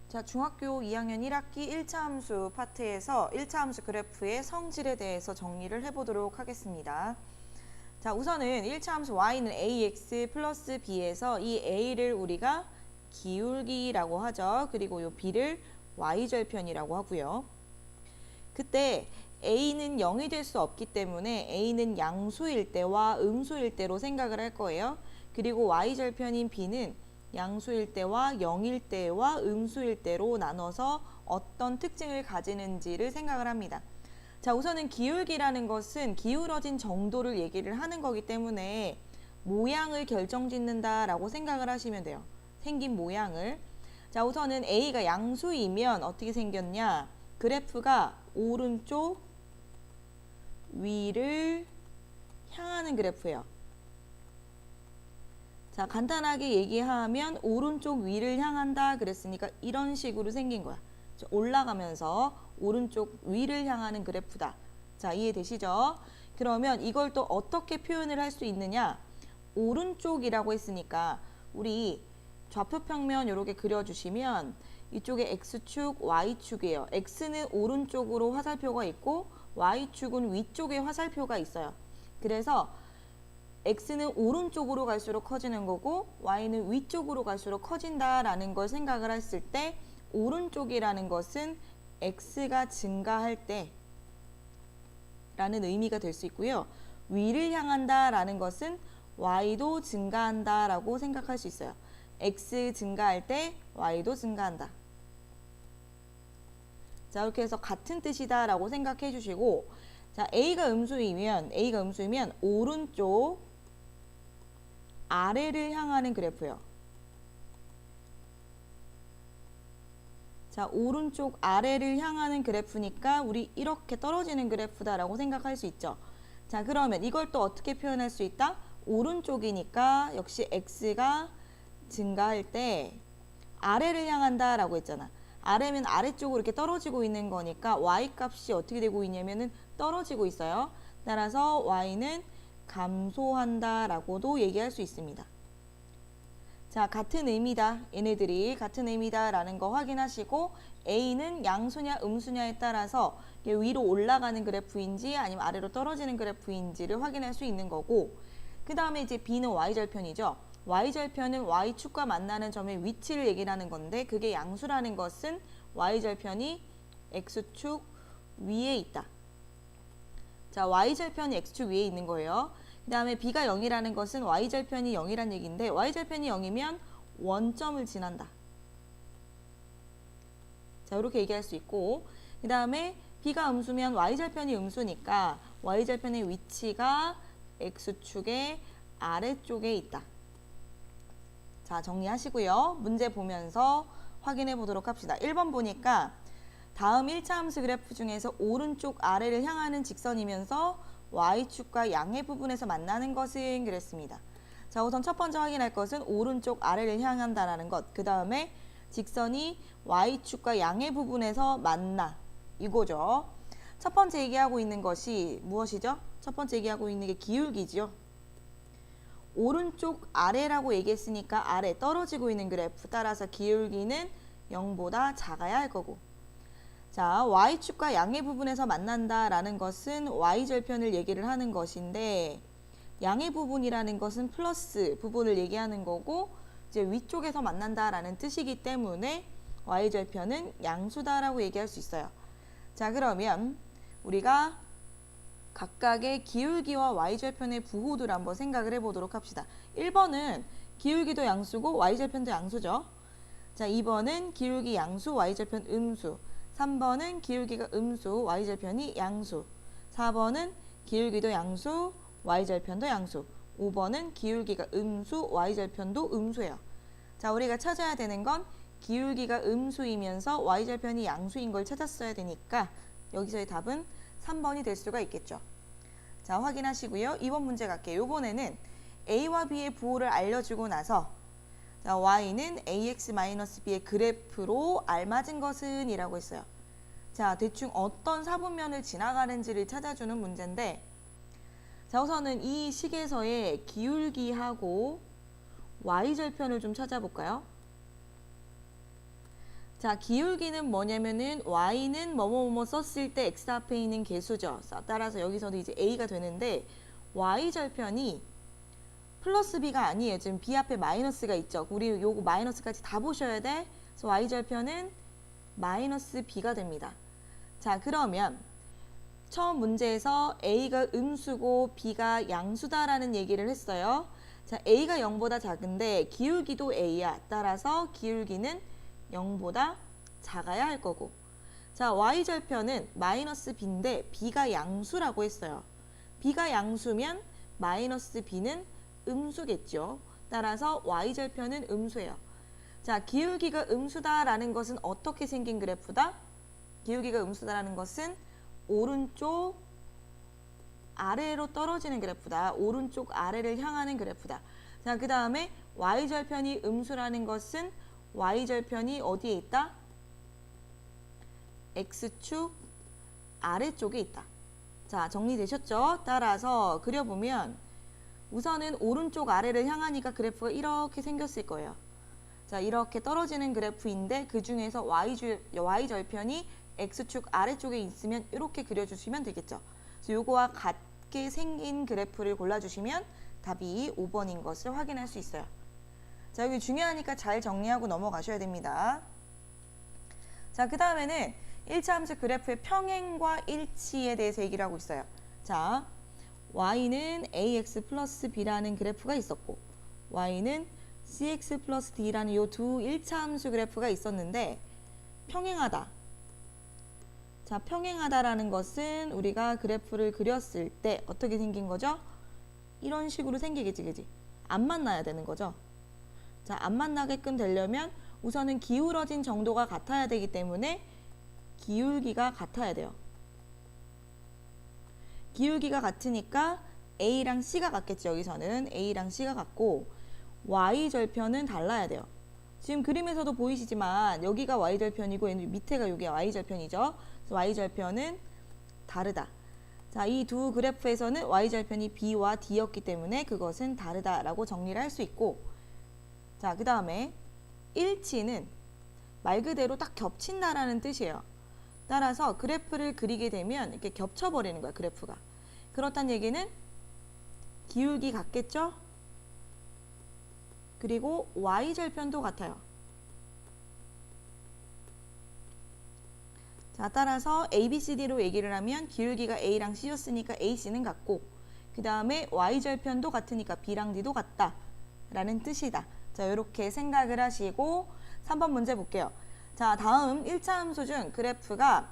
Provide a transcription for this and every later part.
자, 중학교 2학년 1학기 1차 함수 파트에서 1차 함수 그래프의 성질에 대해서 정리를 해보도록 하겠습니다. 자, 우선은 1차 함수 y는 ax 플러스 b에서 이 a를 우리가 기울기라고 하죠. 그리고 이 b를 y절편이라고 하고요. 그때 a는 0이 될 수 없기 때문에 a는 양수일 때와 음수일 때로 생각을 할 거예요. 그리고 y절편인 b는 양수일 때와 0일 때와 음수일 때로 나눠서 어떤 특징을 가지는지를 생각을 합니다. 자, 우선은 기울기라는 것은 기울어진 정도를 얘기를 하는 거기 때문에 모양을 결정짓는다라고 생각을 하시면 돼요. 생긴 모양을. 자, 우선은 A가 양수이면 어떻게 생겼냐? 그래프가 오른쪽 위를 향하는 그래프예요. 자, 간단하게 얘기하면 오른쪽 위를 향한다 그랬으니까 이런 식으로 생긴 거야. 올라가면서 오른쪽 위를 향하는 그래프다. 자, 이해되시죠? 그러면 이걸 또 어떻게 표현을 할 수 있느냐? 오른쪽이라고 했으니까 우리 좌표평면 이렇게 그려주시면 이쪽에 X축, Y축이에요. X는 오른쪽으로 화살표가 있고 Y축은 위쪽에 화살표가 있어요. 그래서 X는 오른쪽으로 갈수록 커지는 거고 Y는 위쪽으로 갈수록 커진다라는 걸 생각을 했을 때 오른쪽이라는 것은 X가 증가할 때 라는 의미가 될 수 있고요. 위를 향한다 라는 것은 Y도 증가한다 라고 생각할 수 있어요. X 증가할 때 Y도 증가한다. 자, 이렇게 해서 같은 뜻이다 라고 생각해 주시고, 자, A가 음수이면 오른쪽 아래를 향하는 그래프예요. 자, 오른쪽 아래를 향하는 그래프니까 우리 이렇게 떨어지는 그래프다라고 생각할 수 있죠. 자, 그러면 이걸 또 어떻게 표현할 수 있다? 오른쪽이니까 역시 X가 증가할 때 아래를 향한다라고 했잖아. 아래면 아래쪽으로 이렇게 떨어지고 있는 거니까 Y 값이 어떻게 되고 있냐면은 떨어지고 있어요. 따라서 Y는 감소한다라고도 얘기할 수 있습니다. 자, 같은 의미다. 얘네들이 같은 의미다라는 거 확인하시고 A는 양수냐 음수냐에 따라서 위로 올라가는 그래프인지 아니면 아래로 떨어지는 그래프인지를 확인할 수 있는 거고, 그 다음에 이제 B는 Y절편이죠. Y절편은 Y축과 만나는 점의 위치를 얘기를 하는 건데 그게 양수라는 것은 Y절편이 X축 위에 있다. 자, Y절편이 X축 위에 있는 거예요. 그 다음에 B가 0이라는 것은 Y절편이 0이란 얘기인데 Y절편이 0이면 원점을 지난다. 자, 이렇게 얘기할 수 있고, 그 다음에 B가 음수면 Y절편이 음수니까 Y절편의 위치가 X축의 아래쪽에 있다. 자, 정리하시고요. 문제 보면서 확인해 보도록 합시다. 1번 보니까 다음 1차 함수 그래프 중에서 오른쪽 아래를 향하는 직선이면서 Y축과 양의 부분에서 만나는 것은 그랬습니다. 자, 우선 첫 번째 확인할 것은 오른쪽 아래를 향한다라는 것. 그 다음에 직선이 Y축과 양의 부분에서 만나. 이거죠. 첫 번째 얘기하고 있는 것이 무엇이죠? 첫 번째 얘기하고 있는 게 기울기죠. 오른쪽 아래라고 얘기했으니까 아래 떨어지고 있는 그래프, 따라서 기울기는 0보다 작아야 할 거고, 자, Y축과 양의 부분에서 만난다라는 것은 Y절편을 얘기를 하는 것인데 양의 부분이라는 것은 플러스 부분을 얘기하는 거고 이제 위쪽에서 만난다라는 뜻이기 때문에 Y절편은 양수다라고 얘기할 수 있어요. 자, 그러면 우리가 각각의 기울기와 Y절편의 부호들 한번 생각을 해보도록 합시다. 1번은 기울기도 양수고 Y절편도 양수죠. 자, 2번은 기울기 양수, Y절편 음수. 3번은 기울기가 음수, Y절편이 양수. 4번은 기울기도 양수, Y절편도 양수. 5번은 기울기가 음수, Y절편도 음수예요. 자, 우리가 찾아야 되는 건 기울기가 음수이면서 Y절편이 양수인 걸 찾았어야 되니까 여기서의 답은 3번이 될 수가 있겠죠. 자, 확인하시고요. 2번 문제 갈게요. 이번에는 A와 B의 부호를 알려주고 나서 자, Y는 AX-B의 그래프로 알맞은 것은 이라고 했어요. 자, 대충 어떤 사분면을 지나가는지를 찾아주는 문제인데, 자, 우선은 이 식에서의 기울기하고 Y절편을 좀 찾아볼까요? 자, 기울기는 뭐냐면은 y는 뭐뭐뭐 썼을 때 x 앞에 있는 개수죠. 따라서 여기서도 이제 a가 되는데 y절편이 플러스 b가 아니에요. 지금 b 앞에 마이너스가 있죠. 우리 요거 마이너스까지 다 보셔야 돼. 그래서 y절편은 마이너스 b가 됩니다. 자, 그러면 처음 문제에서 a가 음수고 b가 양수다라는 얘기를 했어요. 자, a가 0보다 작은데 기울기도 a야. 따라서 기울기는 0보다 작아야 할 거고. 자, y절편은 마이너스 b인데 b가 양수라고 했어요. b가 양수면 마이너스 b는 음수겠죠. 따라서 y절편은 음수예요. 자, 기울기가 음수다라는 것은 어떻게 생긴 그래프다? 기울기가 음수다라는 것은 오른쪽 아래로 떨어지는 그래프다. 오른쪽 아래를 향하는 그래프다. 자, 그 다음에 y절편이 음수라는 것은 y절편이 어디에 있다? x축 아래쪽에 있다. 자, 정리되셨죠? 따라서 그려보면 우선은 오른쪽 아래를 향하니까 그래프가 이렇게 생겼을 거예요. 자, 이렇게 떨어지는 그래프인데 그 중에서 y절편이 x축 아래쪽에 있으면 이렇게 그려주시면 되겠죠. 그래서 요거와 같게 생긴 그래프를 골라주시면 답이 5번인 것을 확인할 수 있어요. 자, 여기 중요하니까 잘 정리하고 넘어가셔야 됩니다. 자, 그 다음에는 1차 함수 그래프의 평행과 일치에 대해서 얘기를 하고 있어요. 자, y는 ax 플러스 b라는 그래프가 있었고 y는 cx 플러스 d라는 이 두 1차 함수 그래프가 있었는데 평행하다. 자, 평행하다라는 것은 우리가 그래프를 그렸을 때 어떻게 생긴 거죠? 이런 식으로 생기겠지, 그지? 안 만나야 되는 거죠. 자, 안 만나게끔 되려면 우선은 기울어진 정도가 같아야 되기 때문에 기울기가 같아야 돼요. 기울기가 같으니까 A랑 C가 같겠죠. 여기서는 A랑 C가 같고 Y절편은 달라야 돼요. 지금 그림에서도 보이시지만 여기가 Y절편이고 밑에가 여기가 Y절편이죠. 그래서 Y절편은 다르다. 자, 이 두 그래프에서는 Y절편이 B와 D였기 때문에 그것은 다르다라고 정리를 할 수 있고, 자, 그 다음에 일치는 말 그대로 딱 겹친다라는 뜻이에요. 따라서 그래프를 그리게 되면 이렇게 겹쳐버리는 거야, 그래프가. 그렇다는 얘기는 기울기 같겠죠? 그리고 Y절편도 같아요. 자, 따라서 A, B, C, D로 얘기를 하면 기울기가 A랑 C였으니까 A, C는 같고 그 다음에 Y절편도 같으니까 B랑 D도 같다 라는 뜻이다. 자, 이렇게 생각을 하시고 3번 문제 볼게요. 자, 다음 1차 함수 중 그래프가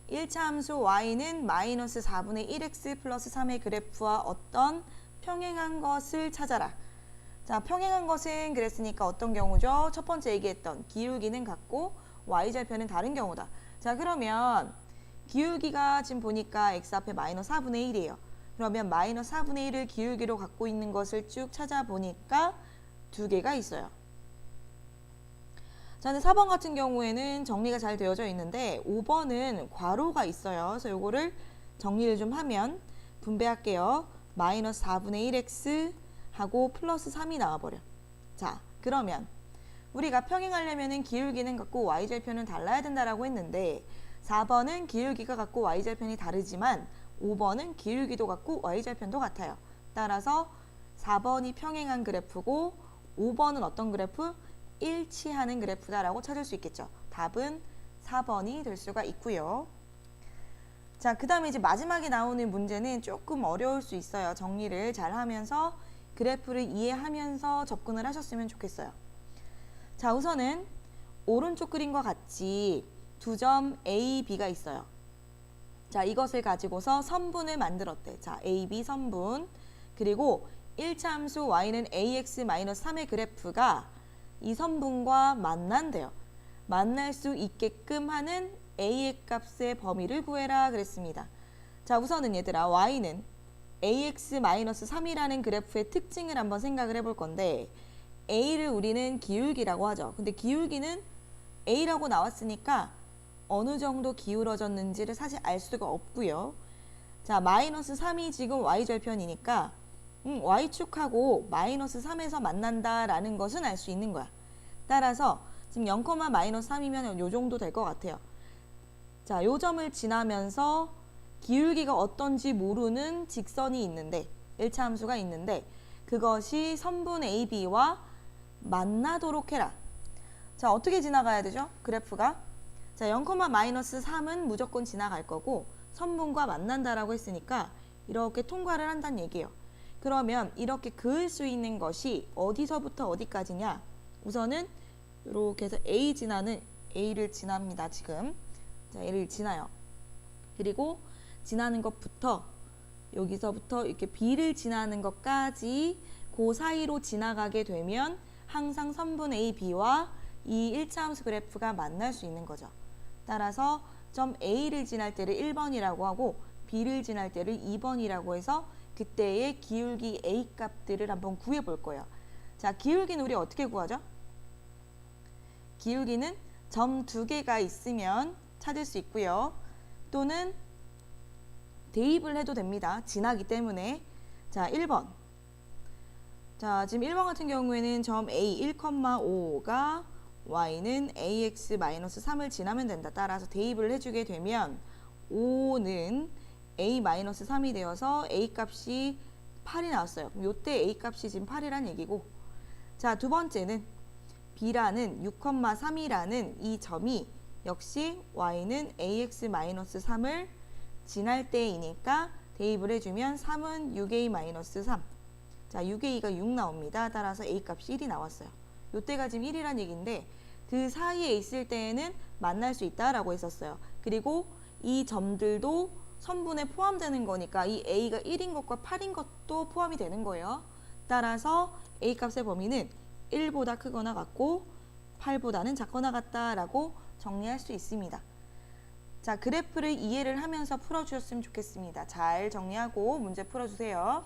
1차 함수 y는 마이너스 4분의 1x 플러스 3의 그래프와 어떤 평행한 것을 찾아라. 자, 평행한 것은 그랬으니까 어떤 경우죠? 첫 번째 얘기했던 기울기는 같고 y절편은 다른 경우다. 자, 그러면 기울기가 지금 보니까 x 앞에 마이너스 4분의 1이에요. 그러면 마이너스 4분의 1을 기울기로 갖고 있는 것을 쭉 찾아보니까 두 개가 있어요. 자, 근데 4번 같은 경우에는 정리가 잘 되어져 있는데 5번은 괄호가 있어요. 그래서 요거를 정리를 좀 하면 분배할게요. 마이너스 4분의 1x 하고 플러스 3이 나와버려. 자, 그러면 우리가 평행하려면 기울기는 같고 y절편은 달라야 된다라고 했는데 4번은 기울기가 같고 y절편이 다르지만 5번은 기울기도 같고 y절편도 같아요. 따라서 4번이 평행한 그래프고 5번은 어떤 그래프? 일치하는 그래프다라고 찾을 수 있겠죠. 답은 4번이 될 수가 있고요. 자, 그 다음에 이제 마지막에 나오는 문제는 조금 어려울 수 있어요. 정리를 잘 하면서 그래프를 이해하면서 접근을 하셨으면 좋겠어요. 자, 우선은 오른쪽 그림과 같이 두 점 A, B가 있어요. 자, 이것을 가지고서 선분을 만들었대. 자, A, B 선분. 그리고 1차 함수 y는 ax-3의 그래프가 이 선분과 만난대요. 만날 수 있게끔 하는 a의 값의 범위를 구해라 그랬습니다. 자, 우선은 얘들아 y는 ax-3이라는 그래프의 특징을 한번 생각을 해볼 건데 a를 우리는 기울기라고 하죠. 근데 기울기는 a라고 나왔으니까 어느 정도 기울어졌는지를 사실 알 수가 없고요. 자, 마이너스 3이 지금 y절편이니까 y축하고 마이너스 3에서 만난다라는 것은 알 수 있는 거야. 따라서 지금 0,-3이면 요 정도 될 것 같아요. 자, 요 점을 지나면서 기울기가 어떤지 모르는 직선이 있는데 1차 함수가 있는데 그것이 선분 AB와 만나도록 해라. 자, 어떻게 지나가야 되죠? 그래프가. 자, 0,-3은 무조건 지나갈 거고 선분과 만난다라고 했으니까 이렇게 통과를 한다는 얘기예요. 그러면 이렇게 그을 수 있는 것이 어디서부터 어디까지냐? 우선은 이렇게 해서 A를 지납니다. 지금. 자, A를 지나요. 그리고 지나는 것부터 여기서부터 이렇게 B를 지나는 것까지 그 사이로 지나가게 되면 항상 선분 A, B와 이 1차 함수 그래프가 만날 수 있는 거죠. 따라서 점 A를 지날 때를 1번이라고 하고 B를 지날 때를 2번이라고 해서 그때의 기울기 A 값들을 한번 구해 볼 거예요. 자, 기울기는 우리 어떻게 구하죠? 기울기는 점 2개가 있으면 찾을 수 있고요. 또는 대입을 해도 됩니다. 지나기 때문에. 자, 1번. 자, 지금 1번 같은 경우에는 점 A 1,5가 y는 ax-3을 지나면 된다. 따라서 대입을 해주게 되면 5는 a-3이 되어서 a 값이 8이 나왔어요. 그럼 이때 a 값이 지금 8이란 얘기고, 자, 두 번째는 b라는 6,3이라는 이 점이 역시 y는 ax-3을 지날 때이니까 대입을 해주면 3은 6a-3. 자, 6a가 6 나옵니다. 따라서 a 값이 1이 나왔어요. 이때가 지금 1이란 얘기인데 그 사이에 있을 때에는 만날 수 있다라고 했었어요. 그리고 이 점들도 선분에 포함되는 거니까 이 a가 1인 것과 8인 것도 포함이 되는 거예요. 따라서 a 값의 범위는 1보다 크거나 같고 8보다는 작거나 같다라고 정리할 수 있습니다. 자, 그래프를 이해를 하면서 풀어주셨으면 좋겠습니다. 잘 정리하고 문제 풀어주세요.